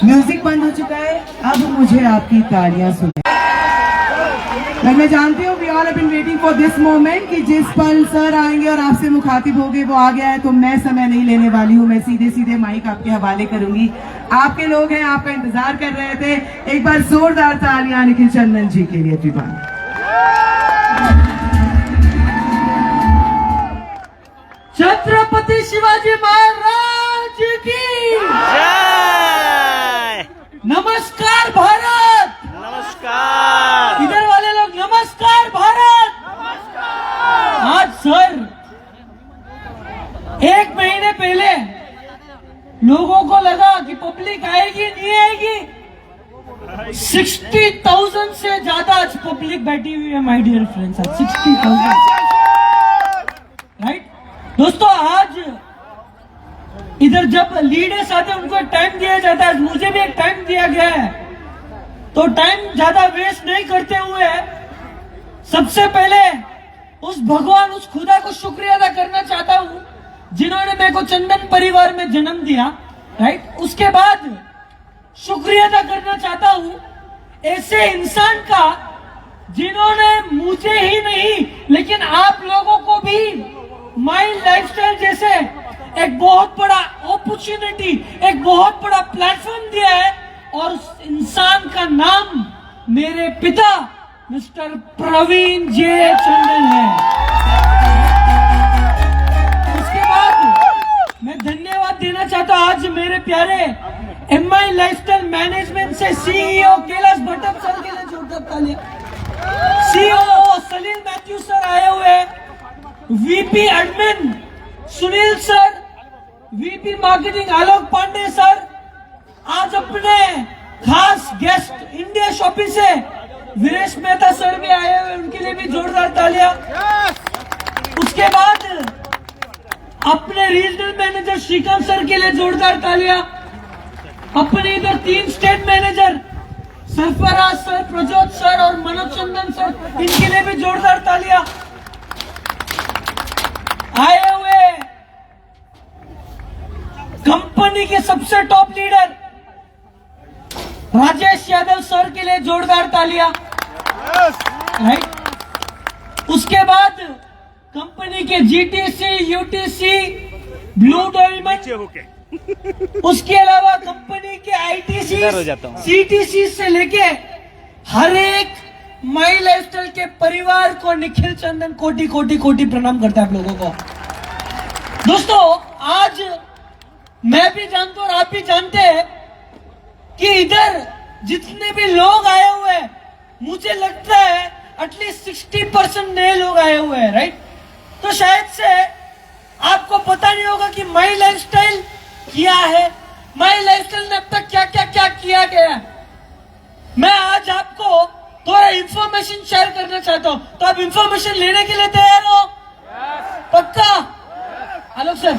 Music बंद हो चुका है, अब मुझे आपकी तालियां सुने। मैं जानती हूँ we all have been waiting for this moment कि जिस पल सर आएंगे और आपसे मुखातिब होंगे वो आ गया है, तो मैं समय नहीं लेने वाली हूँ। मैं सीधे सीधे माइक आपके हवाले करूंगी। आपके लोग हैं, आपका इंतजार कर रहे थे। एक बार जोरदार तालियां निखिल चंदन जी के लिए एवरीवन। छत्रपति शिवाजी महाराज की जय। नमस्कार भारत। नमस्कार। इधर वाले लोग नमस्कार भारत। आज सर 1 महीने पहले लोगों को लगा कि पब्लिक आएगी नहीं आएगी, 60,000 से ज्यादा आज पब्लिक बैठी हुई है माय डियर फ्रेंड्स। 60,000 राइट दोस्तों। आज इधर जब लीडर्स आते हैं उनको एक टाइम दिया जाता है, मुझे भी एक टाइम दिया गया है, तो टाइम ज्यादा वेस्ट नहीं करते हुए सबसे पहले उस भगवान, उस खुदा को शुक्रिया अदा करना चाहता हूं जिन्होंने मेरे को चंदन परिवार में जन्म दिया, राइट। उसके बाद शुक्रिया अदा करना चाहता हूं ऐसे इंसान का जिन्होंने मुझे ही नहीं लेकिन आप लोगों को भी माई लाइफस्टाइल जैसे एक बहुत बड़ा अपॉर्चुनिटी, एक बहुत बड़ा प्लेटफॉर्म दिया है, और उस इंसान का नाम मेरे पिता मिस्टर प्रवीण जे चंदन है। उसके बाद मैं धन्यवाद देना चाहता हूं आज मेरे प्यारे MI लाइफस्टाइल मैनेजमेंट से CEO कैलाश भट्टम सर के लिए जोरदार तालियां। CEO सलील मैथ्यू सर आए हुए हैं, VP admin Sunil sir, VP marketing Alok Pandey sir, आज अपने खास गेस्ट इंडिया शॉपिंग से वीरेश मेहता सर भी आए हुए, उनके लिए भी जोरदार तालियां। उसके बाद अपने रीजनल मैनेजर श्रीकांत सर के लिए जोरदार तालियां। अपने इधर 3 state manager Sarfaraz sir, Prajot sir और मनोज चंदन सर, इनके लिए भी जोरदार तालियां। आए हुए कंपनी के सबसे top leader Rajesh Yadav sir के लिए जोरदार तालियां, राइट। उसके बाद कंपनी के GTC, UTC, ब्लू डायमंड, उसके अलावा कंपनी के ITC, CTC से लेके हर एक माई लाइफस्टाइल के परिवार को निखिल चंदन कोटि कोटि कोटि प्रणाम करता है आप लोगों को। दोस्तों आज मैं भी जानता हूं और आप भी जानते हैं कि इधर जितने भी लोग आए हुए हैं, मुझे लगता है एटलीस्ट 60% नए लोग आए हुए हैं, राइट। तो शायद से आपको पता नहीं होगा कि माई लाइफस्टाइल क्या है, माई लाइफस्टाइल ने अब तक क्या क्या क्या किया गया। मैं आज आपको थोड़ा इंफॉर्मेशन शेयर करना चाहता हूं, तो आप इंफॉर्मेशन लेने के लिए तैयार हो? पक्का? आलोक सर,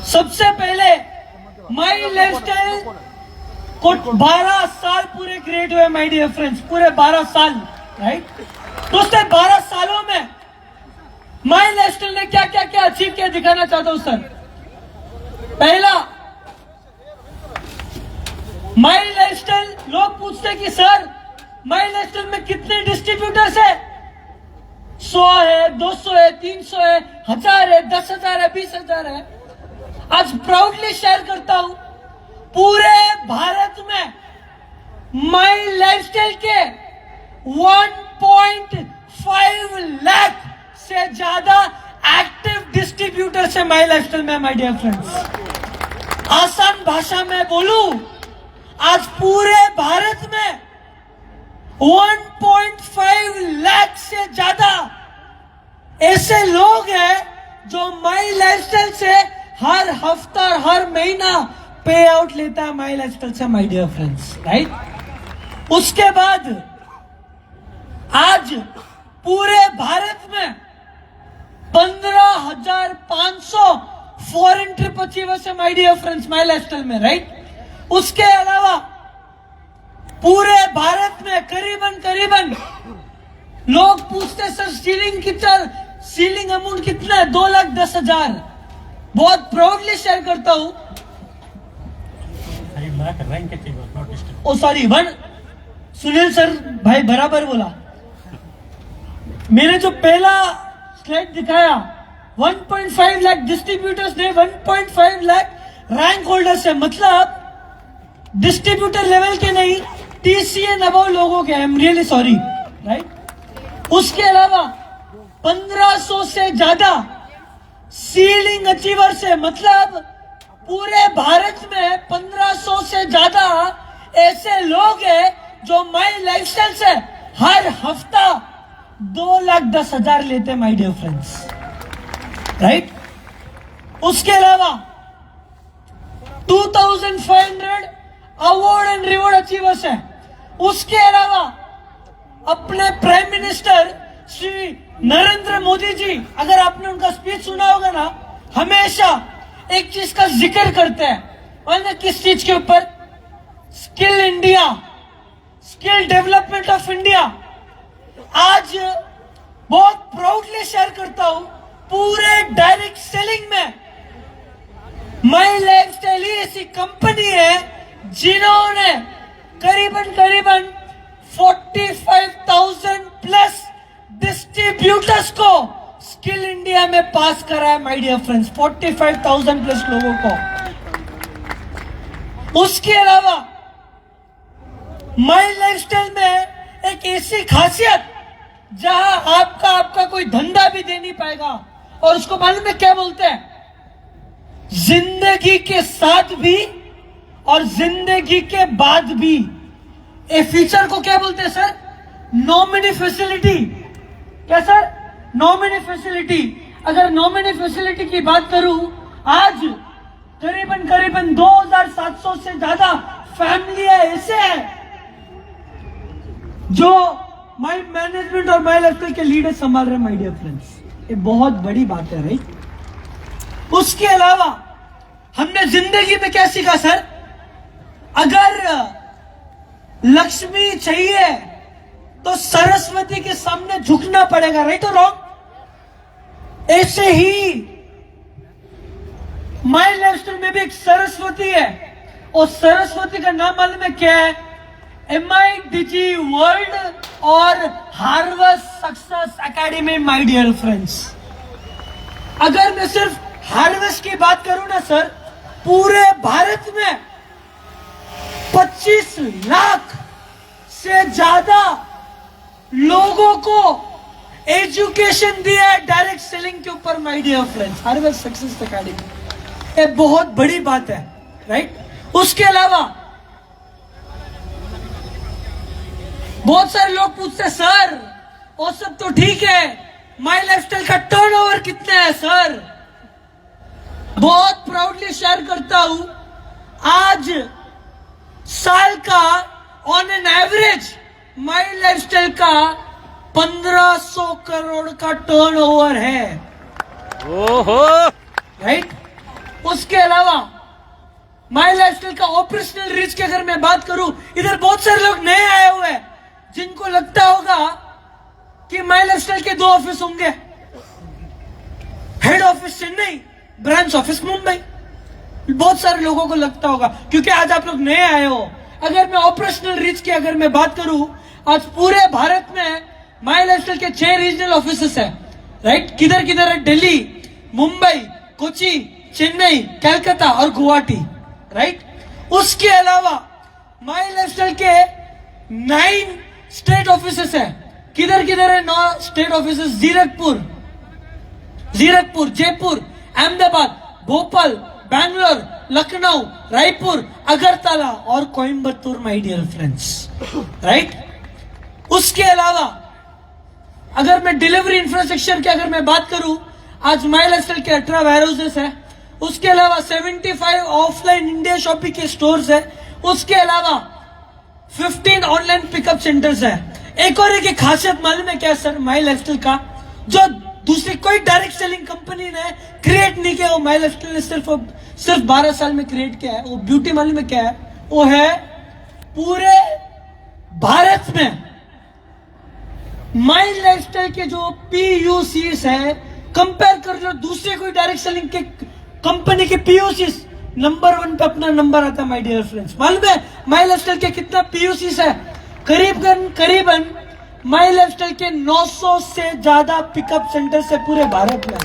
सबसे पहले माई लाइफस्टाइल को 12 साल पूरे क्रिएट हुए माय डियर फ्रेंड्स, पूरे 12 साल, राइट। दोस्तों 12 सालों में माई लाइफस्टाइल ने क्या क्या क्या अचीव किया दिखाना चाहता हूं सर। पहला, माई लाइफस्टाइल, लोग पूछते हैं कि सर माई लाइफस्टाइल में कितने डिस्ट्रीब्यूटर्स है? 100 है, 200 है, 300 है, 1000 है, 10,000 है, 20,000 है। आज प्राउडली शेयर करता हूं पूरे भारत में माई लाइफस्टाइल के 1.5 लाख से ज्यादा एक्टिव डिस्ट्रीब्यूटर्स है माई लाइफस्टाइल में माय डियर फ्रेंड्स। आसान भाषा में बोलूं, आज पूरे भारत में 1.5 लाख से ज्यादा ऐसे लोग हैं जो माई लाइफस्टाइल से हर हफ्ता और हर महीना पे आउट लेता है माई लाइफस्टाइल से माय डियर फ्रेंड्स, राइट। उसके बाद आज पूरे भारत में 15,500 फॉरेन ट्रिप अचीवर्स है my dear friends my lifestyle में, राइट। उसके अलावा पूरे भारत में करीबन लोग पूछते सर सीलिंग अमाउंट कितना है? 2,10,000। बहुत प्राउडली शेयर करता हूं। ओ सॉरी वन सुनील सर भाई बराबर बोला। मैंने जो पहला स्लाइड दिखाया 1.5 लाख डिस्ट्रीब्यूटर्स ने 1.5 लाख रैंक होल्डर्स है, मतलब डिस्ट्रीब्यूटर लेवल के नहीं, TCN अबव लोगों के। I am really sorry, right. उसके अलावा 1500 से ज्यादा सीलिंग अचीवर्स है, मतलब पूरे भारत में 1500 से ज्यादा ऐसे लोग हैं जो माई लाइफस्टाइल से हर हफ्ता 2,10,000 लेते हैं, माय डियर फ्रेंड्स, राइट। उसके अलावा 2500 अवार्ड एंड रिवॉर्ड अचीवर्स है। उसके अलावा अपने प्राइम मिनिस्टर श्री नरेंद्र मोदी जी, अगर आपने उनका स्पीच सुना होगा ना, हमेशा एक चीज का जिक्र करते हैं, और किस चीज के ऊपर? Skill India, skill development of India. आज बहुत प्राउडली शेयर करता हूं, पूरे डायरेक्ट सेलिंग में माई लाइफस्टाइल ही ऐसी कंपनी है जिन्होंने करीबन 45,000 प्लस डिस्ट्रीब्यूटर्स को स्किल इंडिया में पास करा है, माय डियर फ्रेंड्स, 45,000 प्लस लोगों को। उसके अलावा माई लाइफस्टाइल में एक ऐसी खासियत जहां आपका कोई धंधा भी दे नहीं पाएगा, और उसको मालूम है क्या बोलते हैं? जिंदगी के साथ भी और जिंदगी के बाद भी। ये फीचर को क्या बोलते हैं सर? Nominee facility. क्या सर? Nominee facility. अगर नॉमिनी फैसिलिटी की बात करूं, आज करीबन 2,700 से ज्यादा फैमिलियां ऐसे हैं जो माई मैनेजमेंट और माई लाइफस्टाइल के लीडर संभाल रहे हैं, माय डियर फ्रेंड्स। ये बहुत बड़ी बात है, राइट। उसके अलावा हमने जिंदगी में क्या सीखा सर? अगर लक्ष्मी चाहिए तो सरस्वती के सामने झुकना पड़ेगा, राइट और रॉन्ग? ऐसे ही माई लाइफस्टाइल में भी एक सरस्वती है, और सरस्वती का नाम मालूम है क्या है? MIDG वर्ल्ड और Harvard success academy, my dear friends. अगर मैं सिर्फ हार्वर्ड की बात करूं ना सर, पूरे भारत में 25 लाख से ज्यादा लोगों को एजुकेशन दिया है डायरेक्ट सेलिंग के ऊपर, my dear friends, Harvard success academy. ये बहुत बड़ी बात है, राइट। उसके अलावा बहुत सारे लोग पूछते हैं सर वो सब तो ठीक है, माई लाइफस्टाइल का टर्नओवर कितना है सर? बहुत प्राउडली शेयर करता हूं, आज साल का on an average my lifestyle का 1500 करोड़ का टर्नओवर है, ओहो, राइट। उसके अलावा माई लाइफस्टाइल का ऑपरेशनल रीच की अगर मैं बात करूं, इधर बहुत सारे लोग नए आए हुए हैं जिनको लगता होगा कि माई लाइफस्टाइल के 2 ऑफिस होंगे, head office Chennai, branch office Mumbai. बहुत सारे लोगों को लगता होगा, क्योंकि आज आप लोग नए आए हो। अगर मैं ऑपरेशनल रीच की अगर मैं बात करूं, आज पूरे भारत में माई लाइफस्टाइल के 6 रीजनल ऑफिसेस है, राइट। किधर किधर है? दिल्ली, मुंबई, कोची, चेन्नई, कलकत्ता और गुवाहाटी, राइट। उसके अलावा माई लाइफस्टाइल के 9 स्टेट ऑफिसेस है। किधर किधर है 9 स्टेट ऑफिसेस? जीरकपुर, जयपुर, अहमदाबाद, भोपाल, बैंगलोर, लखनऊ, रायपुर, अगरतला और Coimbatore, my dear friends, right. उसके अलावा अगर मैं डिलीवरी इंफ्रास्ट्रक्चर की अगर मैं बात करूं, आज माई लाइफस्टाइल के 18 वेयरहाउसेस है। उसके अलावा 75 ऑफलाइन इंडिया शॉपिंग के स्टोर्स है। उसके अलावा 15 ऑनलाइन पिकअप सेंटर्स है। एक और एक खासियत मालूम है क्या सर माई लाइफस्टाइल का, जो दूसरी कोई डायरेक्ट सेलिंग कंपनी ने क्रिएट नहीं किया, वो माई लाइफस्टाइल ने सिर्फ 12 साल में क्रिएट किया है। वो ब्यूटी मालूम है क्या है? वो है पूरे भारत में माई लाइफस्टाइल के जो PUCs है, कंपेयर कर लो दूसरे कोई डायरेक्ट सेलिंग के कंपनी के पीयूसीस नंबर 1 पे अपना नंबर आता है माय डियर फ्रेंड्स। मालूम है माई लाइफस्टाइल के कितना पीयूसीस है? करीबन माई लाइफस्टाइल के 900 से ज्यादा पिकअप सेंटर से पूरे भारत में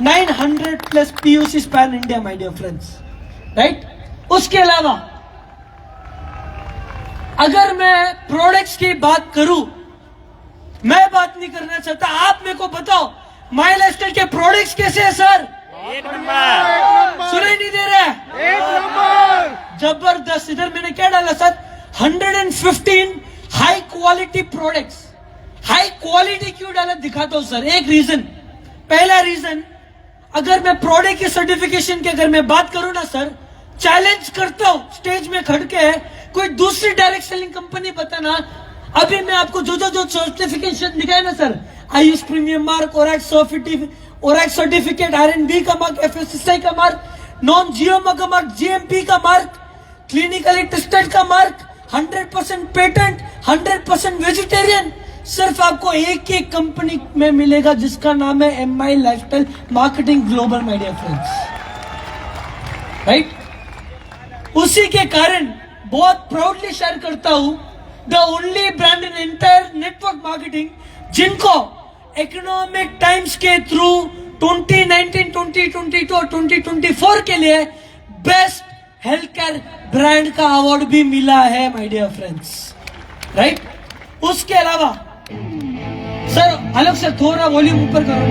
900 plus PUCs pan India my dear friends, right. उसके अलावा अगर मैं प्रोडक्ट्स की बात करूं, मैं बात नहीं करना चाहता, आप मेरे को बताओ माई लाइफस्टाइल के प्रोडक्ट्स कैसे है सर? एक नंबर। सुनाई नहीं दे रहा है? एक नंबर। जबरदस्त। इधर मैंने क्या डाला sir? 115 high quality products. High quality क्यों डाला दिखाता हूं सर। एक रीजन, पहला रीजन, अगर मैं प्रोडक्ट के सर्टिफिकेशन की अगर मैं बात करूं ना सर, चैलेंज करता हूं स्टेज में खड़ के, कोई दूसरी डायरेक्ट सेलिंग कंपनी बताना। अभी मैं आपको जो सर्टिफिकेशन दिखाया ना सर, आयुष प्रीमियम मार्क, ओरैक्स सर्टिफिकेट, R&B का मार्क, FSSAI का मार्क, नॉन जीओमा का मार्क, GMP का मार्क, क्लिनिकली टेस्टेड का मार्क, 100% पेटेंट, 100% वेजिटेरियन, सिर्फ आपको एक एक कंपनी में मिलेगा जिसका नाम है MI lifestyle marketing global my dear friends, right. उसी के कारण बहुत प्राउडली शेयर करता हूं, the only brand in entire network marketing जिनको इकोनॉमिक टाइम्स के थ्रू 2019, 2022 और 2024 के लिए बेस्ट हेल्थ केयर ब्रांड का अवार्ड भी मिला है माय डियर फ्रेंड्स, राइट। उसके अलावा सर अलग से थोड़ा वॉल्यूम ऊपर करो।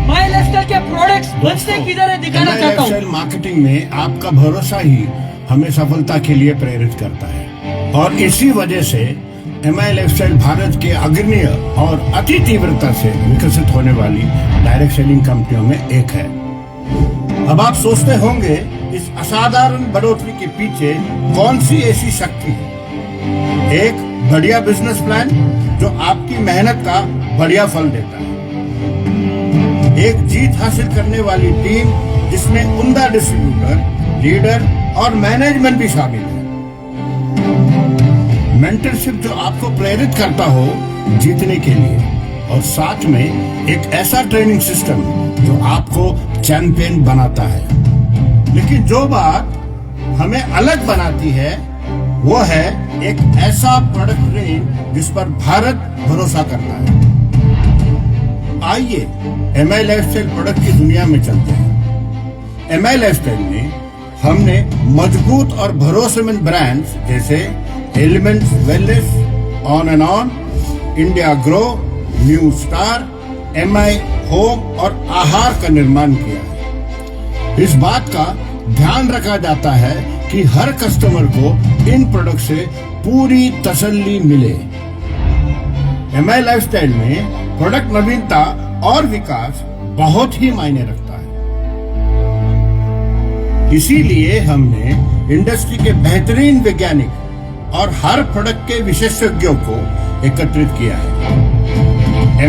माय लाइफस्टाइल के प्रोडक्ट्स बचते किधर है दिखाना चाहता हूँ। मार्केटिंग में आपका भरोसा ही हमें सफलता के लिए प्रेरित करता है और इसी वजह से MI लाइफस्टाइल भारत के अग्रणी और अति तीव्रता से विकसित होने वाली डायरेक्ट सेलिंग कंपनियों में एक है। अब आप सोचते होंगे इस असाधारण बढ़ोतरी के पीछे कौन सी ऐसी शक्ति है? एक बढ़िया बिजनेस प्लान जो आपकी मेहनत का बढ़िया फल देता है, एक जीत हासिल करने वाली टीम जिसमें उम्दा डिस्ट्रीब्यूटर, लीडर और मैनेजमेंट भी शामिल है, मेंटरशिप जो आपको प्रेरित करता हो जीतने के लिए, और साथ में एक ऐसा ट्रेनिंग सिस्टम जो आपको चैंपियन बनाता है। लेकिन जो बात हमें अलग बनाती है वो है एक ऐसा प्रोडक्ट रेंज जिस पर भारत भरोसा करता है। आइए MI लाइफस्टाइल प्रोडक्ट की दुनिया में चलते हैं। MI लाइफस्टाइल में हमने मजबूत और भरोसेमंद ब्रांड्स जैसे elements wellness, on and on, India grow, new star, MI home और आहार का निर्माण किया है। इस बात का ध्यान रखा जाता है कि हर कस्टमर को इन प्रोडक्ट से पूरी तसल्ली मिले। MI लाइफस्टाइल में प्रोडक्ट नवीनता और विकास बहुत ही मायने रखता है। इसीलिए हमने इंडस्ट्री के बेहतरीन वैज्ञानिक और हर प्रोडक्ट के विशेषज्ञों को एकत्रित किया है।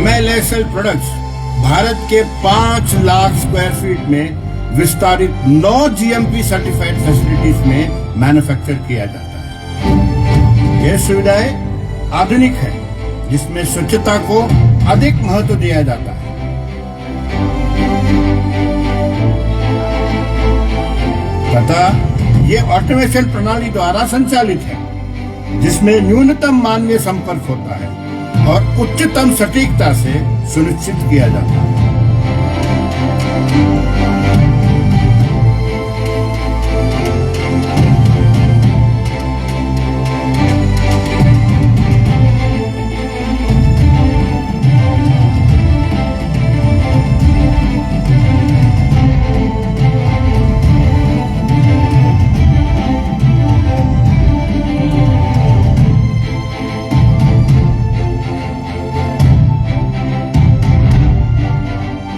MI लाइफस्टाइल प्रोडक्ट्स भारत के 5 लाख स्क्वायर फीट में विस्तारित 9 GMP सर्टिफाइड फैसिलिटीज में मैन्युफैक्चर किया जाता है। यह सुविधाएं आधुनिक है जिसमें स्वच्छता को अधिक महत्व दिया जाता है। तथा ये ऑटोमेशन प्रणाली द्वारा संचालित है जिसमें न्यूनतम मानवीय संपर्क होता है और उच्चतम सटीकता से सुनिश्चित किया जाता है।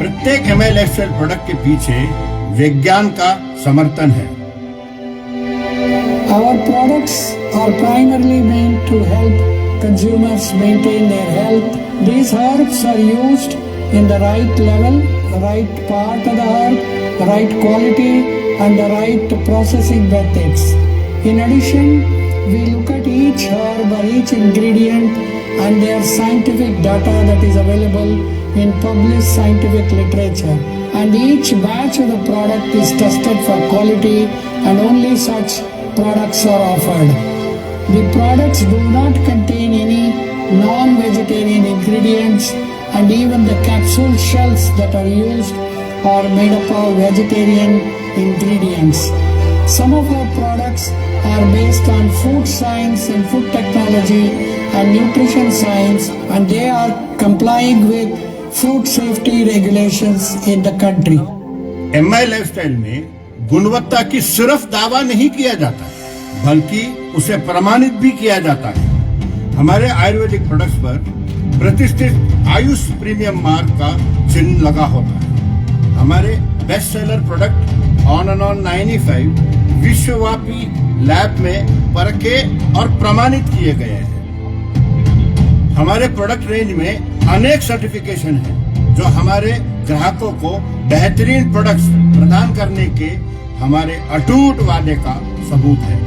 प्रत्येक MI लाइफस्टाइल प्रोडक्ट के पीछे विज्ञान का समर्थन है। Our products are primarily meant to help consumers maintain their health. These herbs are used in the right level, the right part of the herb, the right quality and the right processing methods. In addition, we look at each herb or each ingredient and their scientific data that is available in published scientific literature. and each batch of the product is tested for quality and only such products are offered. The products do not contain any non-vegetarian ingredients, and even the capsule shells that are used are made up of vegetarian ingredients. Some of our products are based on food science and food technology and nutrition science, and they are complying with food safety regulations in the country. MI lifestyle में गुणवत्ता की सिर्फ दावा नहीं किया जाता है, बल्कि उसे प्रमाणित भी किया जाता है। हमारे आयुर्वेदिक प्रोडक्ट्स पर प्रतिष्ठित आयुष प्रीमियम मार्क का चिन्ह लगा होता है। हमारे बेस्ट सेलर प्रोडक्ट ऑन 95 विश्वव्यापी लैब में परखे और प्रमाणित किए गए हैं। हमारे प्रोडक्ट रेंज में अनेक सर्टिफिकेशन हैं, जो हमारे ग्राहकों को बेहतरीन प्रोडक्ट्स प्रदान करने के हमारे अटूट वादे का सबूत है।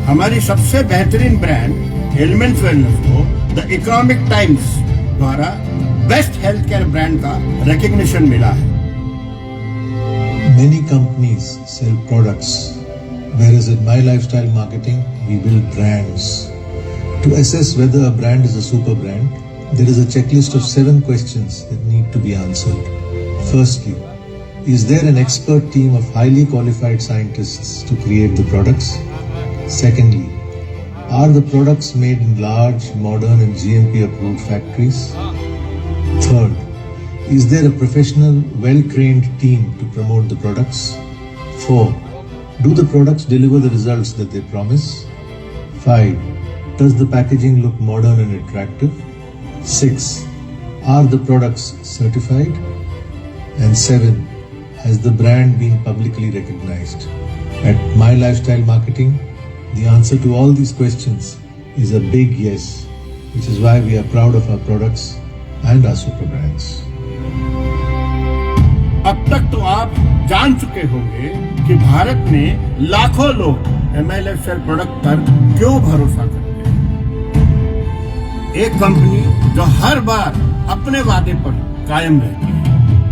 हमारी सबसे बेहतरीन ब्रांड एलिमेंट्स वेलनेस को द इकोनॉमिक टाइम्स द्वारा बेस्ट हेल्थ केयर ब्रांड का रिकॉग्निशन मिला है। Many companies sell products, whereas in My Lifestyle Marketing, we build brands. To assess whether a brand is a super brand, there is a checklist of 7 questions that need to be answered. Firstly, is there an expert team of highly qualified scientists to create the products? Secondly, are the products made in large, modern and GMP approved factories? Third, is there a professional, well-trained team to promote the products? 4. Do the products deliver the results that they promise? 5. Does the packaging look modern and attractive? 6. Are the products certified? And 7. Has the brand been publicly recognized? At My Lifestyle Marketing, the answer to all these questions is a big yes, which is why we are proud of our products and our super brands. अब तक तो आप जान चुके होंगे कि भारत में लाखों लोग MI लाइफस्टाइल प्रोडक्ट पर क्यों भरोसा करते हैं। एक कंपनी जो हर बार अपने वादे पर कायम रहती है,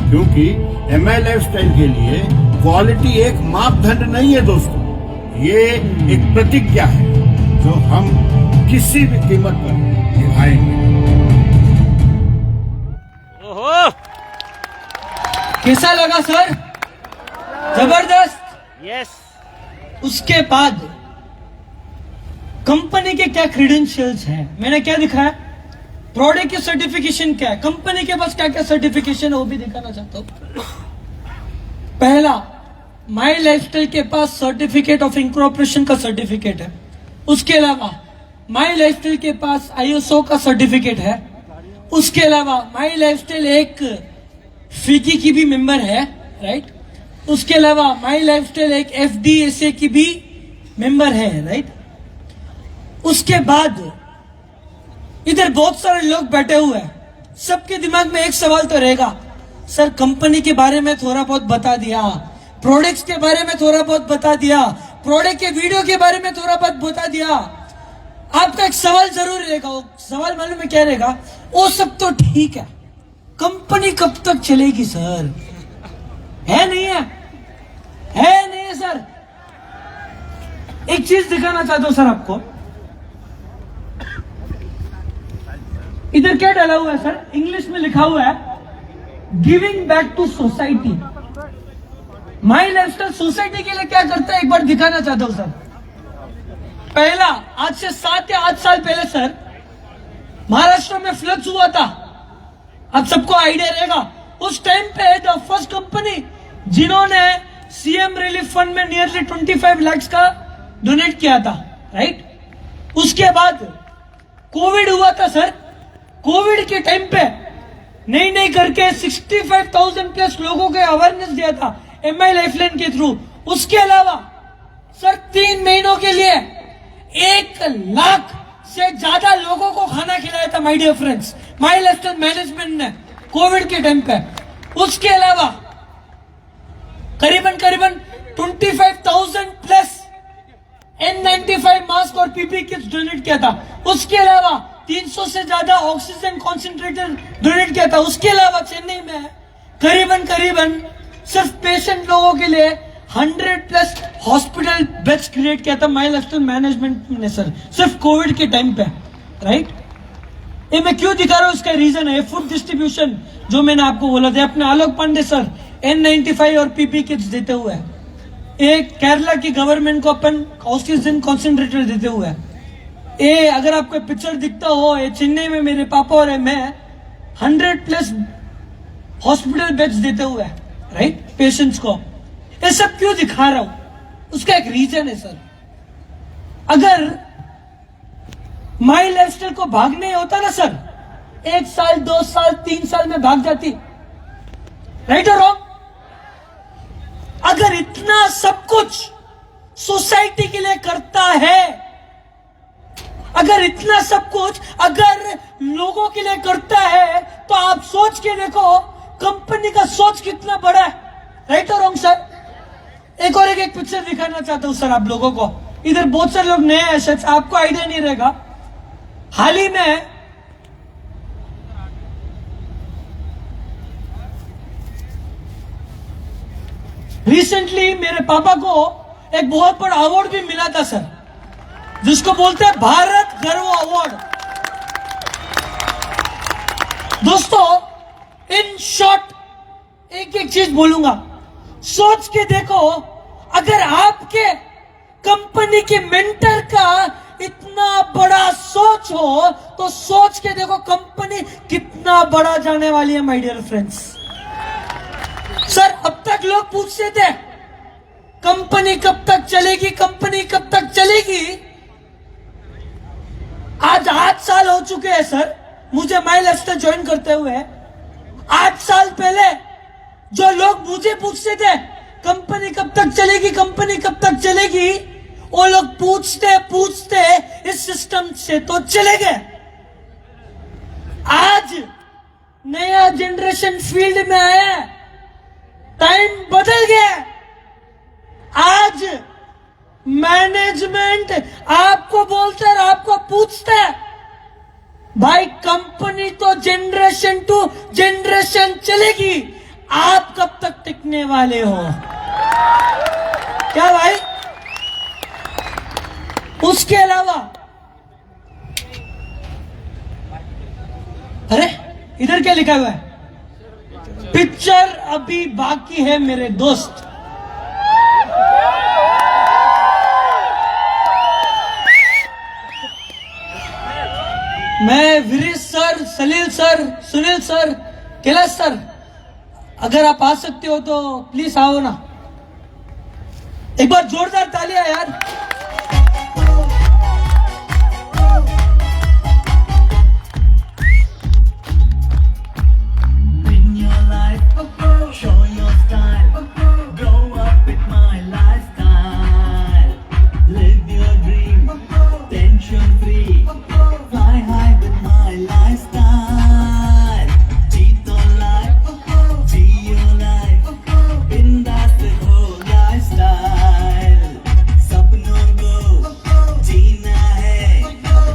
क्योंकि MI लाइफस्टाइल के लिए क्वालिटी एक मापदंड नहीं है दोस्तों, ये एक प्रतिज्ञा है जो हम किसी भी कीमत पर निभाएंगे। ओहो, कैसा लगा सर? जबरदस्त। यस। उसके बाद कंपनी के क्या क्रेडेंशियल्स हैं, मैंने क्या दिखाया, प्रोडक्ट की सर्टिफिकेशन क्या है, कंपनी के पास क्या क्या सर्टिफिकेशन है वो भी दिखाना चाहता हूं। पहला, माई लाइफस्टाइल के पास सर्टिफिकेट ऑफ इंकॉर्पोरेशन का सर्टिफिकेट है। उसके अलावा माई लाइफस्टाइल के पास ISO का सर्टिफिकेट है। उसके अलावा माई लाइफस्टाइल एक फिकी की भी मेंबर है, राइट। उसके अलावा माई लाइफस्टाइल एक FDSA की भी मेंबर है, राइट। उसके बाद इधर बहुत सारे लोग बैठे हुए हैं, सबके दिमाग में एक सवाल तो रहेगा, सर कंपनी के बारे में थोड़ा बहुत बता दिया, प्रोडक्ट्स के बारे में थोड़ा बहुत बता दिया, प्रोडक्ट के वीडियो के बारे में थोड़ा बहुत बता दिया। आपका एक सवाल जरूर रहेगा, वो सवाल मालूम है क्या रहेगा, वो सब तो ठीक है, कंपनी कब तक चलेगी सर? है नहीं है? है नहीं है सर? एक चीज दिखाना चाहता हूं सर आपको, इधर क्या डाला हुआ है सर, इंग्लिश में लिखा हुआ है giving back to society. My lifestyle society के लिए क्या करता है एक बार दिखाना चाहता हूं सर। पहला, आज से 7 या 8 साल पहले सर महाराष्ट्र में फ्लड्स हुआ था, आप सबको आइडिया रहेगा। उस टाइम पे द फर्स्ट कंपनी जिन्होंने CM रिलीफ फंड में नियरली 25 लाख का डोनेट किया था, राइट। उसके बाद कोविड हुआ था सर, कोविड के टाइम पे नहीं करके 65,000 प्लस लोगों को अवेयरनेस दिया था MI लाइफलाइन के थ्रू। उसके अलावा सर 3 महीनों के लिए 1 लाख से ज्यादा लोगों को खाना खिलाया था my dear friends, my lifestyle management ने कोविड के टाइम पे। उसके अलावा करीबन 25,000 प्लस N95 मास्क और PP किट्स डोनेट किया था। उसके अलावा 300 से ज्यादा ऑक्सीजन कॉन्सेंट्रेटर डोनेट किया था। उसके अलावा चेन्नई में करीबन सिर्फ पेशेंट लोगों के लिए 100+ हॉस्पिटल बेड्स क्रिएट किया था माई लाइफस्टाइल मैनेजमेंट ने सर, सिर्फ कोविड के टाइम पे, राइट। ये मैं क्यों दिखा रहा हूँ, उसका रीजन है फूड डिस्ट्रीब्यूशन जो मैंने आपको बोला था। अपने आलोक पांडे सर N95 और PP किट्स देते हुए, एक केरला की गवर्नमेंट को अपन ऑक्सीजन कॉन्सेंट्रेटर देते हुए, ये अगर आपको पिक्चर दिखता हो, ये चेन्नई में मेरे पापा और मैं 100+ हॉस्पिटल बेड्स देते हुए, राइट, पेशेंट्स को। ये सब क्यों दिखा रहा हूं, उसका एक रीजन है सर। अगर माई लाइफस्टाइल को भागने होता ना सर, 1 साल 2 साल 3 साल में भाग जाती, राइट और रॉन्ग। अगर इतना सब कुछ सोसाइटी के लिए करता है, अगर इतना सब कुछ अगर लोगों के लिए करता है, तो आप सोच के देखो कंपनी का सोच कितना बड़ा है, राइट और रॉन्ग सर। एक पिक्चर दिखाना चाहता हूं सर आप लोगों को। इधर बहुत सारे लोग नए हैं, शायद आपको आइडिया नहीं रहेगा। हाल ही में रिसेंटली मेरे पापा को एक बहुत बड़ा अवार्ड भी मिला था सर, जिसको बोलते हैं भारत गर्व अवार्ड। दोस्तों, इन शॉर्ट एक चीज बोलूंगा, सोच के देखो, अगर आपके कंपनी के मेंटर का इतना बड़ा सोच हो, तो सोच के देखो कंपनी कितना बड़ा जाने वाली है माय डियर फ्रेंड्स। सर, अब तक लोग पूछते थे कंपनी कब तक चलेगी, कंपनी कब तक चलेगी। आज 8 साल हो चुके हैं सर मुझे माई लाइफस्टाइल ज्वाइन करते हुए। 8 साल पहले जो लोग मुझे पूछते थे कंपनी कब तक चलेगी, कंपनी कब तक चलेगी, वो लोग पूछते पूछते इस सिस्टम से तो चले गए। आज नया जनरेशन फील्ड में आया है, टाइम बदल गया। आज मैनेजमेंट आपको बोलते और आपको पूछते है, भाई कंपनी तो जनरेशन टू जनरेशन चलेगी, आप कब तक टिकने वाले हो? क्या भाई? उसके अलावा अरे इधर क्या लिखा हुआ है? पिक्चर अभी बाकी है मेरे दोस्त। मैं Viresh sir, Salil sir, Sunil sir, Kailash sir, अगर आप आ सकते हो तो प्लीज आओ ना। एक बार जोरदार तालियां यार। Show your style, grow up with my lifestyle. Live your dream, tension free. Fly high with my lifestyle. Jeeto life, jiyo life. Bindaas ho lifestyle. Sapnon ko jeena hai.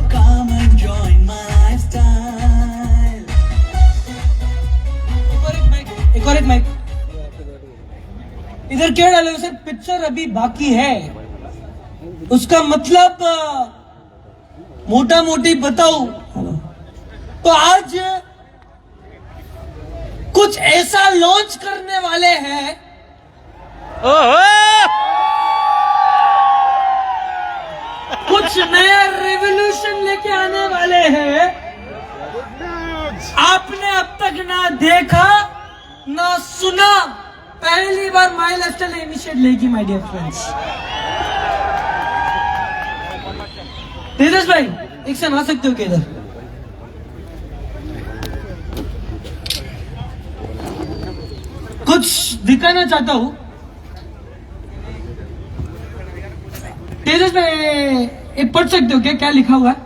Come and join my lifestyle. एक और एक mic इधर क्या डालो sir? Picture अभी बाकी है, उसका मतलब मोटा मोटी बताऊं तो आज कुछ ऐसा लॉन्च करने वाले हैं, कुछ नया रेवोल्यूशन लेके आने वाले हैं। आपने अब तक ना देखा ना सुना, पहली बार माई लाइफस्टाइल इनिशिएट लेगी माय डियर फ्रेंड्स। तेजस भाई एक से आ सकते हो क्या इधर? कुछ दिखाना चाहता हूं। तेजस भाई एक पढ़ सकते हो क्या, क्या लिखा हुआ है?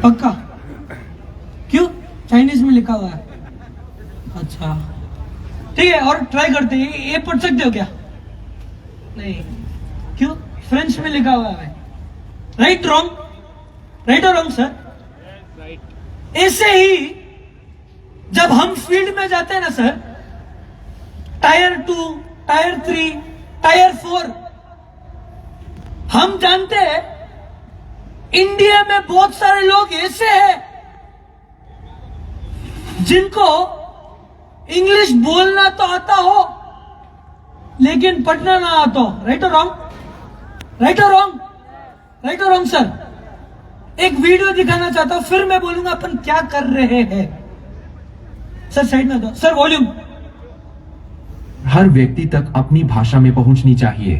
पक्का? क्यों? चाइनीज में लिखा हुआ है। अच्छा ठीक है, और ट्राई करते हैं। ये पढ़ सकते हो क्या? नहीं। क्यों? फ्रेंच में लिखा हुआ है। Right wrong? राइट और रॉन्ग सर? ऐसे ही जब हम फील्ड में जाते हैं ना सर, टायर 2, टायर 3, टायर 4, हम जानते हैं इंडिया में बहुत सारे लोग ऐसे हैं जिनको इंग्लिश बोलना तो आता हो लेकिन पढ़ना ना आता हो। राइट और रॉन्ग? राइट और रॉन्ग? राइट और रॉन्ग सर? एक वीडियो दिखाना चाहता हूं, फिर मैं बोलूंगा अपन क्या कर रहे हैं। सर साइड में दो सर, वॉल्यूम। हर व्यक्ति तक अपनी भाषा में पहुंचनी चाहिए,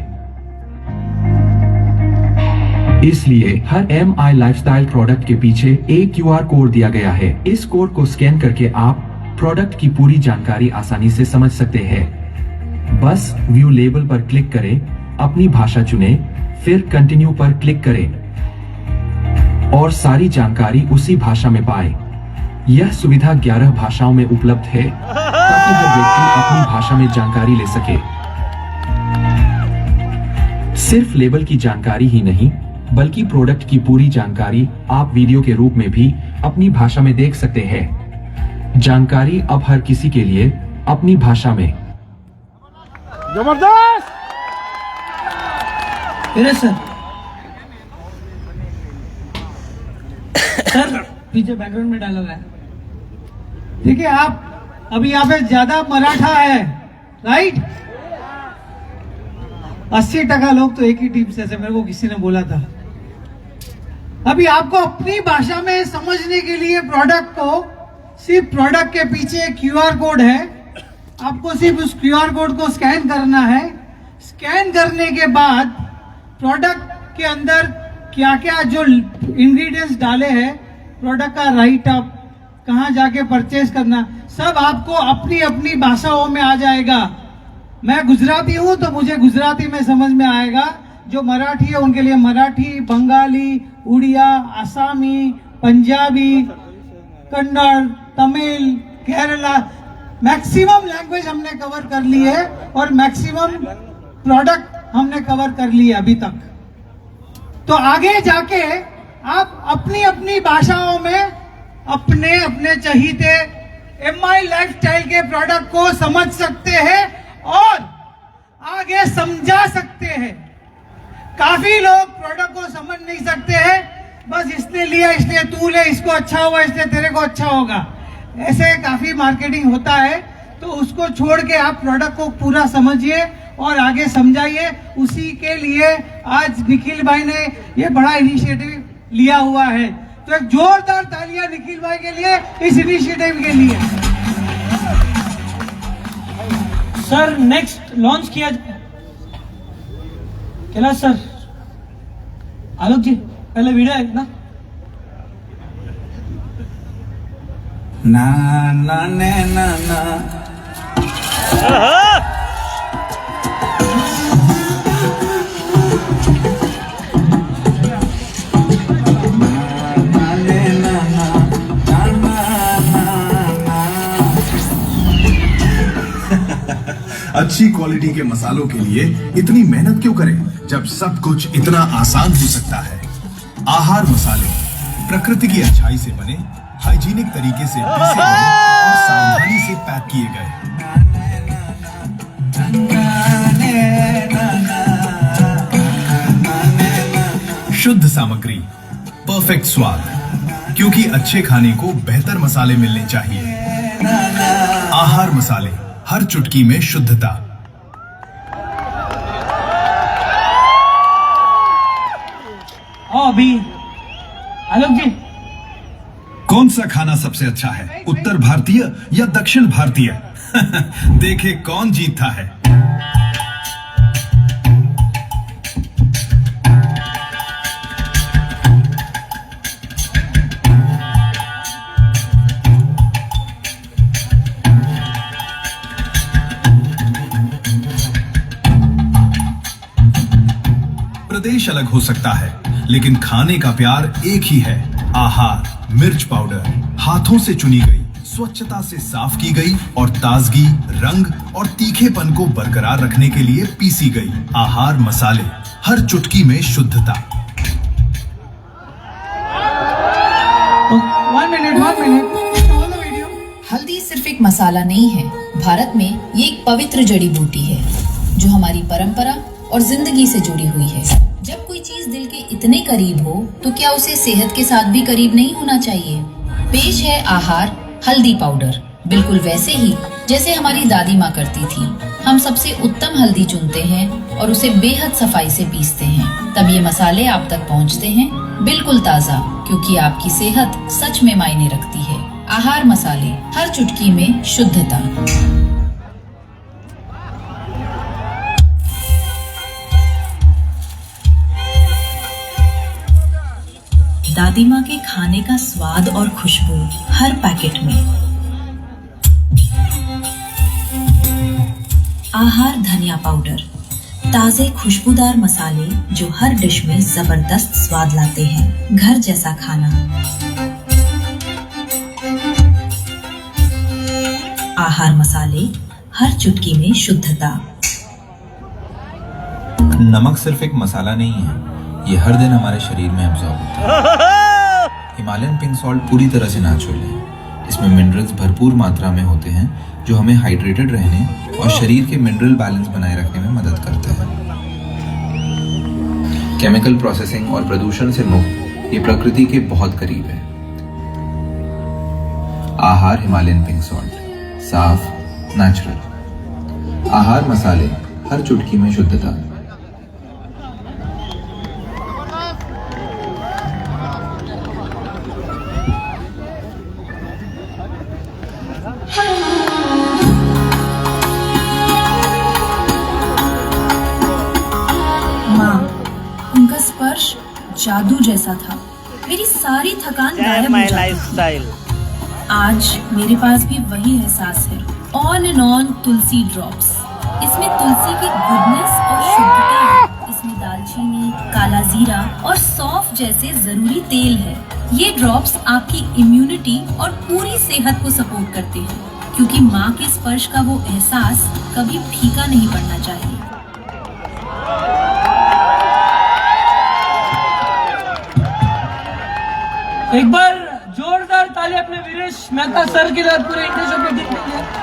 इसलिए हर MI लाइफस्टाइल प्रोडक्ट के पीछे एक QR कोड दिया गया है। इस कोड को स्कैन करके आप प्रोडक्ट की पूरी जानकारी आसानी से समझ सकते हैं। बस व्यू लेबल पर क्लिक करें, अपनी भाषा चुनें, फिर कंटिन्यू पर क्लिक करें और सारी जानकारी उसी भाषा में पाएं। यह सुविधा 11 भाषाओं में उपलब्ध है ताकि हर व्यक्ति अपनी भाषा में जानकारी ले सके। सिर्फ लेबल की जानकारी ही नहीं बल्कि प्रोडक्ट की पूरी जानकारी आप वीडियो के रूप में भी अपनी भाषा में देख सकते हैं। जानकारी अब हर किसी के लिए अपनी भाषा में। जबरदस्त। सर सर पीछे बैकग्राउंड में डाला हुआ है। देखिए, आप अभी यहाँ पे ज्यादा मराठा है, राइट? 80% लोग तो एक ही टीम से, मेरे को किसी ने बोला था। अभी आपको अपनी भाषा में समझने के लिए प्रोडक्ट को, सिर्फ प्रोडक्ट के पीछे QR कोड है, आपको सिर्फ उस QR कोड को स्कैन करना है। स्कैन करने के बाद प्रोडक्ट के अंदर क्या क्या जो इंग्रेडिएंट्स डाले हैं, प्रोडक्ट का राइट अप, कहाँ जाके परचेज करना, सब आपको अपनी अपनी भाषाओं में आ जाएगा। मैं गुजराती हूँ तो मुझे गुजराती में समझ में आएगा, जो मराठी है उनके लिए मराठी, बंगाली, उड़िया, आसामी, पंजाबी, कन्नड़, तमिल, केरला, मैक्सिमम लैंग्वेज हमने कवर कर ली है और मैक्सिमम प्रोडक्ट हमने कवर कर लिए अभी तक। तो आगे जाके आप अपनी अपनी भाषाओं में अपने अपने चहीते MI लाइफस्टाइल के प्रोडक्ट को समझ सकते हैं और आगे समझा सकते हैं। काफी लोग प्रोडक्ट को समझ नहीं सकते हैं, बस इसने लिया इसलिए तू ले, इसको अच्छा हुआ इसलिए तेरे को अच्छा होगा, ऐसे काफी मार्केटिंग होता है। तो उसको छोड़ के आप प्रोडक्ट को पूरा समझिए और आगे समझाइए। उसी के लिए आज निखिल भाई ने ये बड़ा इनिशिएटिव लिया हुआ है, तो एक जोरदार तालियां निखिल भाई के लिए, इस इनिशिएटिव के लिए। सर नेक्स्ट लॉन्च किया कैलाश सर, आलोक जी पहले वीडियो है ना। ना ना ने ना ना अच्छी क्वालिटी के मसालों के लिए इतनी मेहनत क्यों करें जब सब कुछ इतना आसान हो सकता है। आहार मसाले प्रकृति की अच्छाई से बने, हाइजीनिक तरीके से पीसे गए और सावधानी से पैक किए गए। शुद्ध सामग्री, परफेक्ट स्वाद, क्योंकि अच्छे खाने को बेहतर मसाले मिलने चाहिए। आहार मसाले, हर चुटकी में शुद्धता। अभी आलोक जी, कौन सा खाना सबसे अच्छा है, उत्तर भारतीय या दक्षिण भारतीय? देखे कौन जीतता है। प्रदेश अलग हो सकता है, लेकिन खाने का प्यार एक ही है। आहार मिर्च पाउडर हाथों से चुनी गई, स्वच्छता से साफ की गई और ताजगी, रंग और तीखेपन को बरकरार रखने के लिए पीसी गई। आहार मसाले, हर चुटकी में शुद्धता। 1 minute. All the video. हल्दी सिर्फ एक मसाला नहीं है। भारत में ये एक पवित्र जड़ी बूटी है जो हमारी परंपरा और जिंदगी से जुड़ी हुई है। जब कोई चीज दिल के इतने करीब हो तो क्या उसे सेहत के साथ भी करीब नहीं होना चाहिए? पेश है आहार हल्दी पाउडर, बिल्कुल वैसे ही जैसे हमारी दादी माँ करती थी। हम सबसे उत्तम हल्दी चुनते हैं और उसे बेहद सफाई से पीसते हैं, तब ये मसाले आप तक पहुँचते हैं बिल्कुल ताज़ा, क्योंकि आपकी सेहत सच में मायने रखती है। आहार मसाले, हर चुटकी में शुद्धता। दादी माँ के खाने का स्वाद और खुशबू हर पैकेट में। आहार धनिया पाउडर, ताजे खुशबूदार मसाले जो हर डिश में जबरदस्त स्वाद लाते हैं। घर जैसा खाना। आहार मसाले, हर चुटकी में शुद्धता। नमक सिर्फ एक मसाला नहीं है, ये हर दिन हमारे शरीर में एब्जॉर्ब होता है। हिमालयन पिंक सॉल्ट पूरी तरह से नेचुरल है। इसमें मिनरल्स भरपूर मात्रा में होते हैं जो हमें हाइड्रेटेड रहने और शरीर के मिनरल बैलेंस बनाए रखने में मदद करते हैं। केमिकल प्रोसेसिंग और प्रदूषण से मुक्त ये प्रकृति के बहुत करीब है। आहार हिमालयन पिंक सॉल्ट, साफ, नेचुरल। आहार मसाले, हर चुटकी में शुद्धता। उनका स्पर्श जादू जैसा था। मेरी सारी थकान गायब हो जाती थी। आज मेरे पास भी वही एहसास है। On and on Tulsi drops. इसमें तुलसी की गुडनेस और शुद्धता है। इसमें दालचीनी, काला जीरा और सौंफ जैसे जरूरी तेल है। ये ड्रॉप्स आपकी इम्यूनिटी और पूरी सेहत को सपोर्ट करते हैं, क्योंकि माँ के स्पर्श का वो एहसास कभी फीका नहीं पड़ना चाहिए। एक बार जोरदार ताली अपने वीरेश मेहता सर के लिए, पूरे इंडिया शो के टीम के लिए।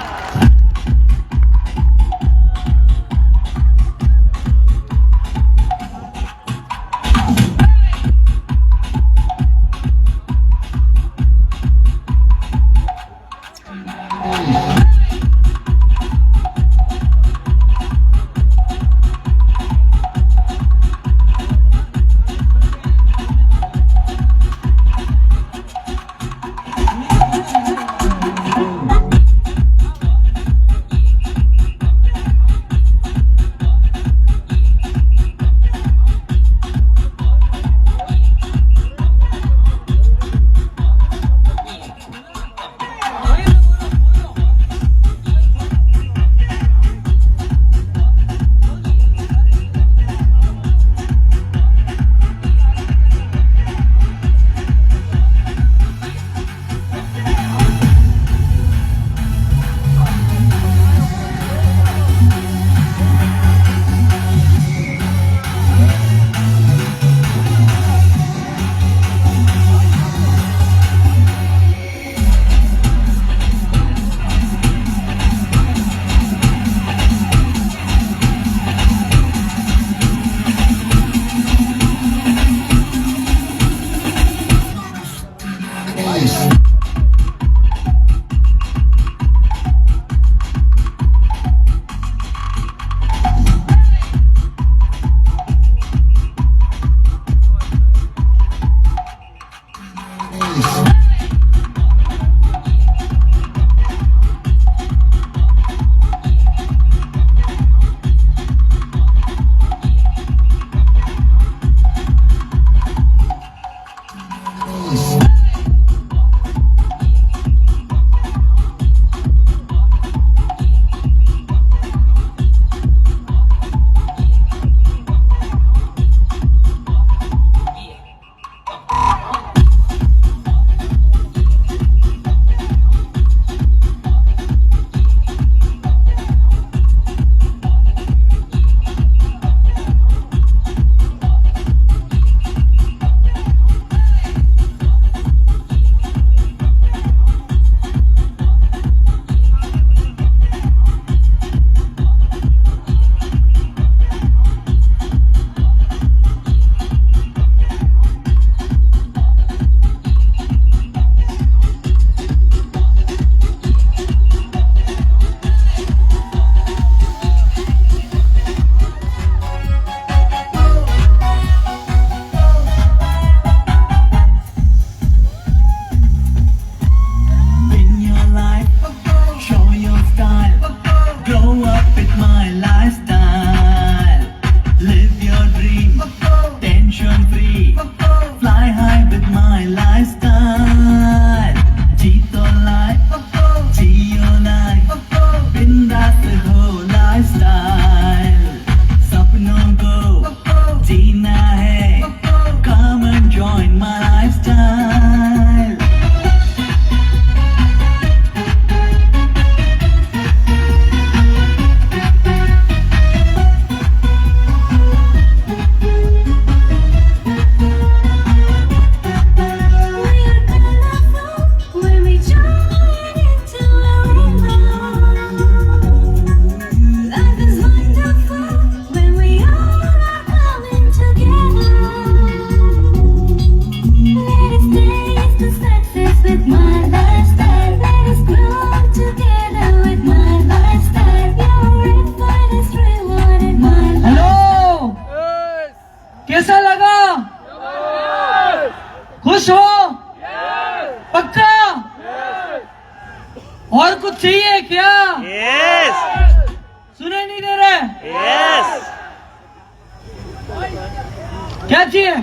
चाहिए?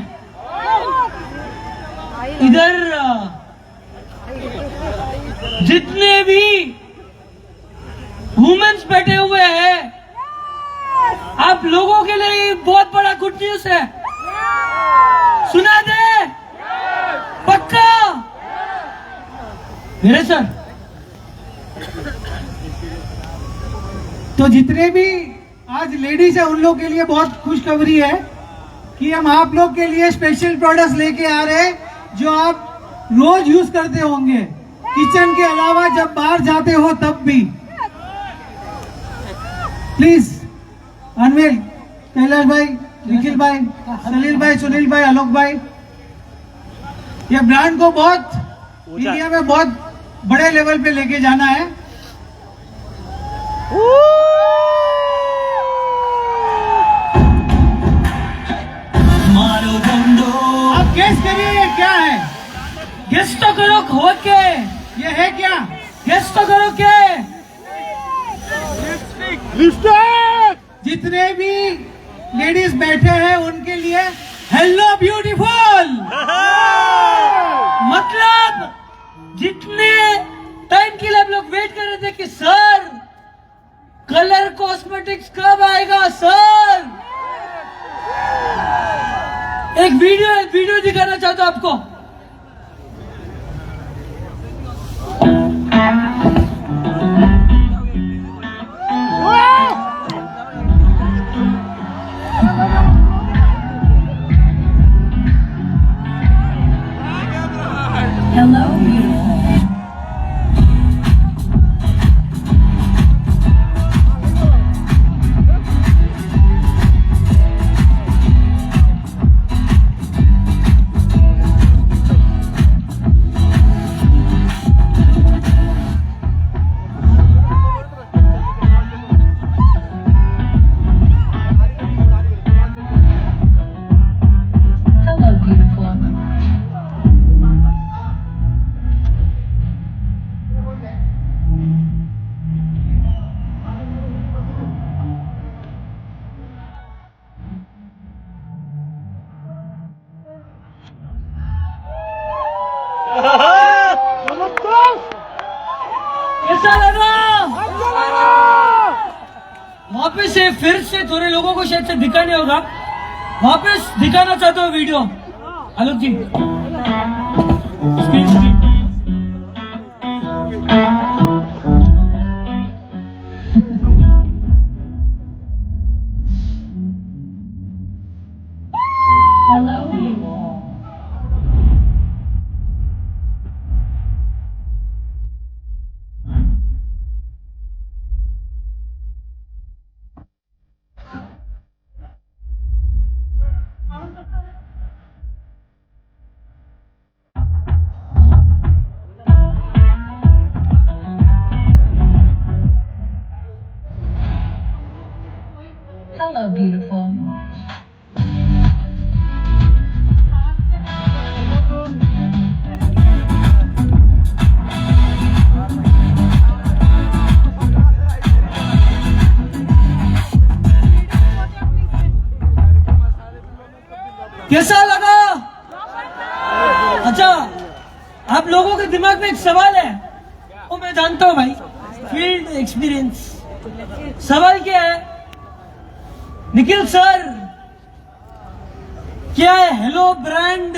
इधर जितने भी वुमेन्स बैठे हुए हैं, आप लोगों के लिए बहुत बड़ा गुड न्यूज है। सुना दे? पक्का? मेरे सर, तो जितने भी आज लेडीज है उन लोग के लिए बहुत खुशखबरी है कि हम आप लोग के लिए स्पेशल प्रोडक्ट्स लेके आ रहे हैं जो आप रोज यूज करते होंगे, किचन के अलावा जब बाहर जाते हो तब भी। प्लीज अनविल, कैलाश भाई, निखिल भाई, सलील भाई, सुनील भाई, आलोक भाई, ये ब्रांड को बहुत इंडिया में बहुत बड़े लेवल पे लेके जाना है। मारो बंदो, आप गेस करिए ये क्या है? गेस तो करो हो के, ये है क्या? गेस तो करो के। जितने भी लेडीज बैठे हैं उनके लिए हेलो ब्यूटीफुल। मतलब जितने टाइम के लिए आप लोग वेट कर रहे थे कि सर कलर कॉस्मेटिक्स कब आएगा सर, एक वीडियो दिखाना चाहता हूं आपको। कैसा लगा? वापस से फिर से थोड़े लोगों को शायद से दिखा नहीं होगा, वापस दिखाना चाहता हूँ वीडियो। आलोक जी स्क्रीन Hello, beautiful. कैसा लगा? अच्छा, आप लोगों के दिमाग में एक सवाल है, वो मैं जानता हूँ भाई, फील्ड एक्सपीरियंस। सवाल क्या है? निखिल सर, क्या है हेलो ब्रांड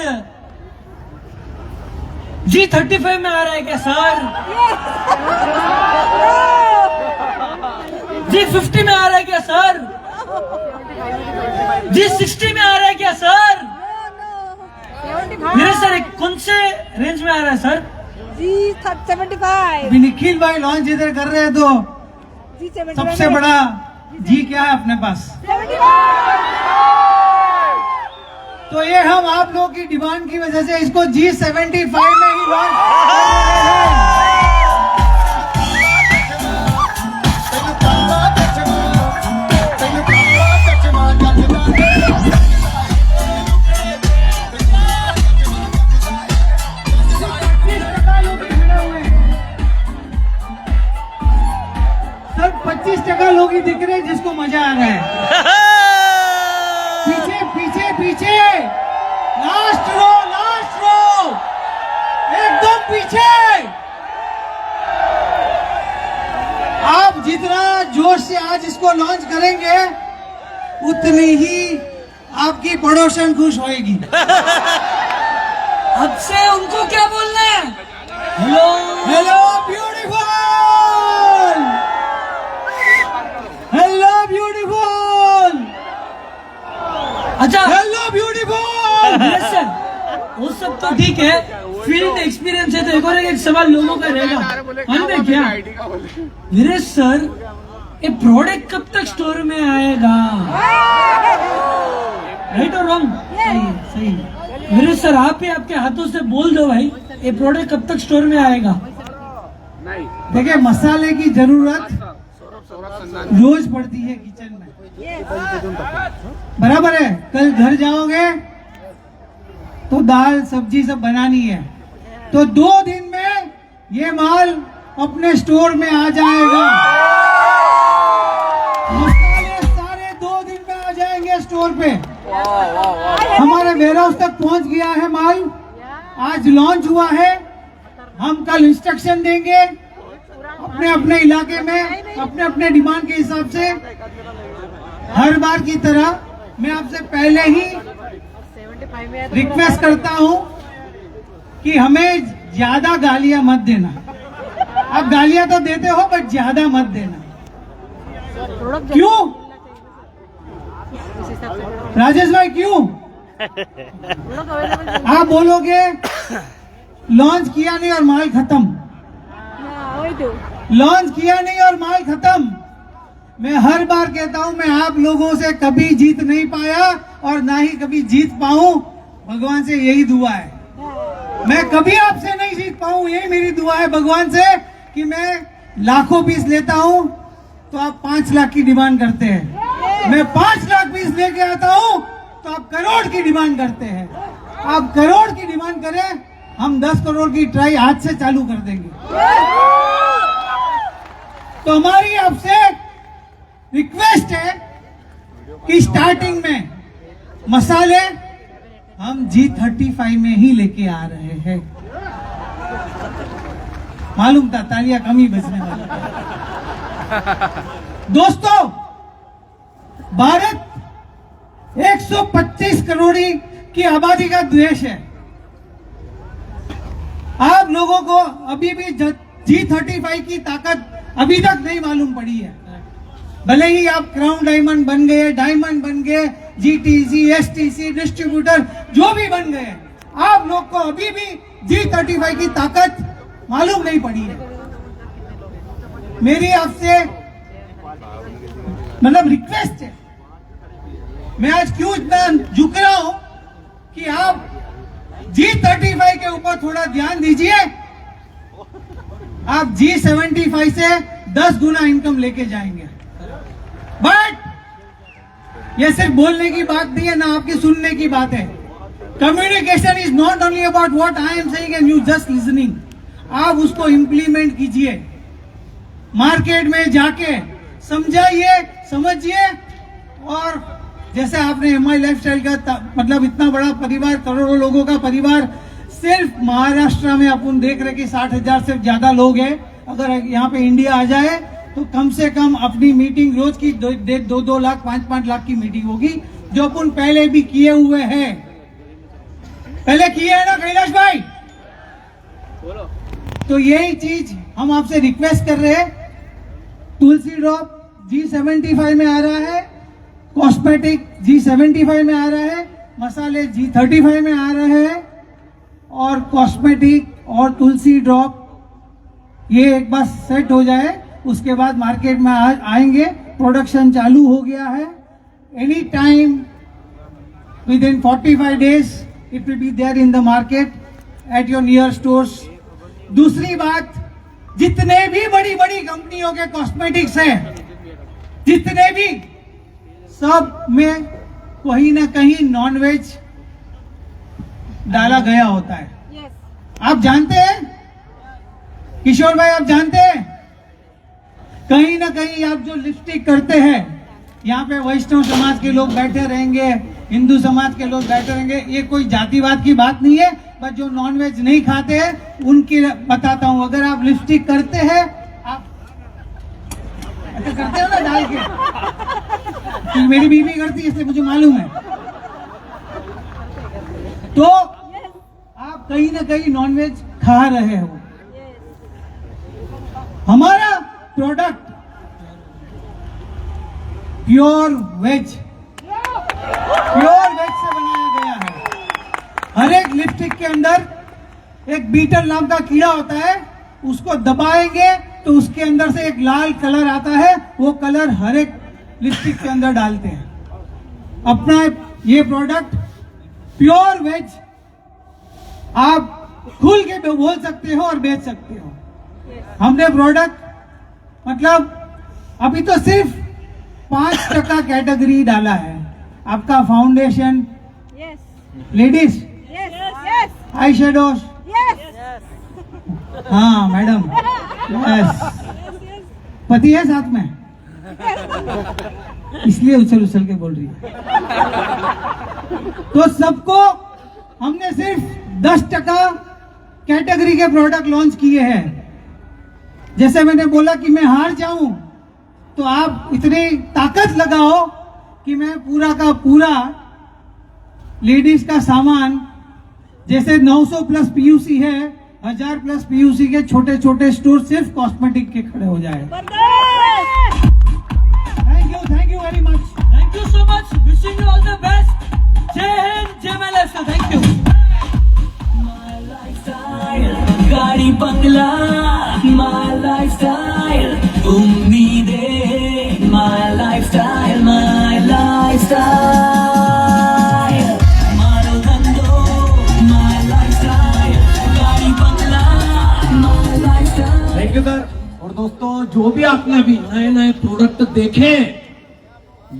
G35 में आ रहा है क्या सर? G50 में आ रहा है क्या सर? G60 में आ रहा है क्या सर? मेरे सर कौन से रेंज में आ रहा है सर? G75। अभी निखिल भाई लॉन्च इधर कर रहे हैं तो सबसे बड़ा जी क्या है अपने पास? तो ये हम आप लोगों की डिमांड की वजह से इसको G75 में ही लॉन्च। सर 25% लोग ही दिख रहे हैं जिसको मजा आ रहा है। पीछे पीछे, लास्ट रो, एकदम पीछे। आप जितना जोश से आज इसको लॉन्च करेंगे उतनी ही आपकी पड़ोसन खुश होएगी। अब से उनको क्या बोलना है? Hello hello beautiful, hello beautiful, अच्छा हेलो ब्यूटीफुल। यस सर, वो सब तो ठीक है, फील्ड एक्सपीरियंस है। तो एक सवाल लोगों का रहेगा, मालूम है क्या वीरेश सर, ये प्रोडक्ट कब तक स्टोर में आएगा? राइट और रॉन्ग? सही। वीरेश सर, आप ही आपके हाथों से बोल दो भाई, ये प्रोडक्ट कब तक स्टोर में आएगा? देखिए, मसाले की जरूरत रोज पड़ती है किचन में, बराबर है। कल घर जाओगे तो दाल सब्जी सब बनानी है, तो 2 दिन में ये माल अपने स्टोर में आ जाएगा। मसाले सारे 2 दिन में आ जाएंगे स्टोर पे। हमारे वेयरहाउस तक पहुंच गया है माल, आज लॉन्च हुआ है। हम कल इंस्ट्रक्शन देंगे अपने अपने इलाके में, अपने अपने डिमांड के हिसाब से। हर बार की तरह मैं आपसे पहले ही रिक्वेस्ट करता हूं कि हमें ज्यादा गालियां मत देना। आप गालियां तो देते हो बट ज्यादा मत देना। क्यों राजेश भाई, क्यों? आप बोलोगे लॉन्च किया नहीं और माल खत्म, लॉन्च किया नहीं और माल खत्म। मैं हर बार कहता हूं, मैं आप लोगों से कभी जीत नहीं पाया और ना ही कभी जीत पाऊं, भगवान से यही दुआ है। मैं कभी आपसे नहीं जीत पाऊं, यही मेरी दुआ है भगवान से कि मैं लाखों पीस लेता हूं तो आप 5 लाख की डिमांड करते हैं। मैं 5 लाख पीस लेके आता हूं तो आप करोड़ की डिमांड करते हैं। आप करोड़ की डिमांड करें, हम 10 करोड़ की ट्राई आज से चालू कर देंगे। तो हमारी आपसे रिक्वेस्ट है कि स्टार्टिंग में मसाले हम G35 में ही लेके आ रहे हैं। मालूम था तालियां कम ही बजने वाली। दोस्तों, भारत 125 करोड़ की आबादी का देश है। आप लोगों को अभी भी G35 की ताकत अभी तक नहीं मालूम पड़ी है। भले ही आप क्राउन डायमंड बन गए, डायमंड बन गए, GTC, STC, डिस्ट्रीब्यूटर जो भी बन गए, आप लोग को अभी भी G35 की ताकत मालूम नहीं पड़ी है। मेरी आपसे मतलब रिक्वेस्ट है, मैं आज क्यों इतना झुक रहा हूं कि आप G35 के ऊपर थोड़ा ध्यान दीजिए। आप G75 से 10 गुना इनकम लेके जाएंगे। बट ये सिर्फ बोलने की बात नहीं है, ना आपकी सुनने की बात है। Communication is not only about what I am saying and you just listening. आप उसको इम्प्लीमेंट कीजिए, मार्केट में जाके समझाइए, समझिए। और जैसे आपने MI लाइफस्टाइल का मतलब इतना बड़ा परिवार, करोड़ों लोगों का परिवार, सिर्फ महाराष्ट्र में अपन देख रहे कि 60,000 से ज्यादा लोग हैं। अगर यहाँ पे इंडिया आ जाए तो कम से कम अपनी मीटिंग रोज की 2 लाख 5 लाख की मीटिंग होगी, जो अपन पहले भी किए हुए हैं। पहले किए है ना कैलाश भाई? तो यही चीज हम आपसे रिक्वेस्ट कर रहे हैं। तुलसी ड्रॉप G75 में आ रहा है, कॉस्मेटिक G75 में आ रहा है, मसाले G35 में आ रहे हैं, और कॉस्मेटिक और तुलसी ड्रॉप ये एक बार सेट हो जाए उसके बाद मार्केट में आएंगे। प्रोडक्शन चालू हो गया है। Any time within 45 days it will be there in the market at your near stores. दूसरी बात, जितने भी बड़ी बड़ी कंपनियों के कॉस्मेटिक्स हैं, जितने भी, सब में कहीं ना कहीं नॉनवेज डाला गया होता है। आप जानते हैं किशोर भाई, आप जानते हैं कहीं ना कहीं आप जो लिपस्टिक करते हैं, यहाँ पे वैष्णव समाज के लोग बैठे रहेंगे, हिंदू समाज के लोग बैठे रहेंगे। ये कोई जातिवाद की बात नहीं है, बस जो नॉनवेज नहीं खाते हैं उनकी बताता हूँ। अगर आप लिपस्टिक करते हैं, आप ऐसा करते हो ना डाल के, मेरी बीवी करती है इसलिए मुझे मालूम है, तो आप कहीं ना कहीं नॉनवेज खा रहे हो। हमारा प्रोडक्ट प्योर वेज से बनाया गया है। हर एक लिपस्टिक के अंदर एक बीटल नाम का कीड़ा होता है, उसको दबाएंगे तो उसके अंदर से एक लाल कलर आता है, वो कलर हर एक लिपस्टिक के अंदर डालते हैं। अपना ये प्रोडक्ट प्योर वेज आप खुल के बोल सकते हो और बेच सकते हो। हमने प्रोडक्ट मतलब अभी तो सिर्फ 5% कैटेगरी डाला है। आपका फाउंडेशन, लेडीज आई शेडोज, हाँ मैडम, यस, पति है साथ में इसलिए उछल उछल के बोल रही है। तो सबको हमने सिर्फ 10% कैटेगरी के प्रोडक्ट लॉन्च किए हैं। जैसे मैंने बोला कि मैं हार जाऊं तो आप इतनी ताकत लगाओ कि मैं पूरा का पूरा लेडीज का सामान, जैसे 900 प्लस पीयूसी है, 1000 प्लस पीयूसी के छोटे छोटे स्टोर सिर्फ कॉस्मेटिक के खड़े हो जाए। Thank you very much, thank you so much, wishing you all the best. जय हिंद, जय महाराष्ट्र, थैंक यू। गाड़ी बंगला, my lifestyle, उम्मीदें, my lifestyle, my lifestyle, मारो धंधो, my lifestyle, गाड़ी बंगला, my lifestyle। Thank you sir. और दोस्तों, जो भी आपने अभी नए नए प्रोडक्ट देखे,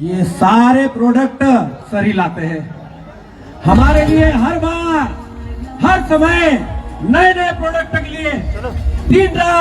ये सारे प्रोडक्ट सर ही लाते हैं हमारे लिए। हर बार हर समय नए नए प्रोडक्ट के लिए दिन रात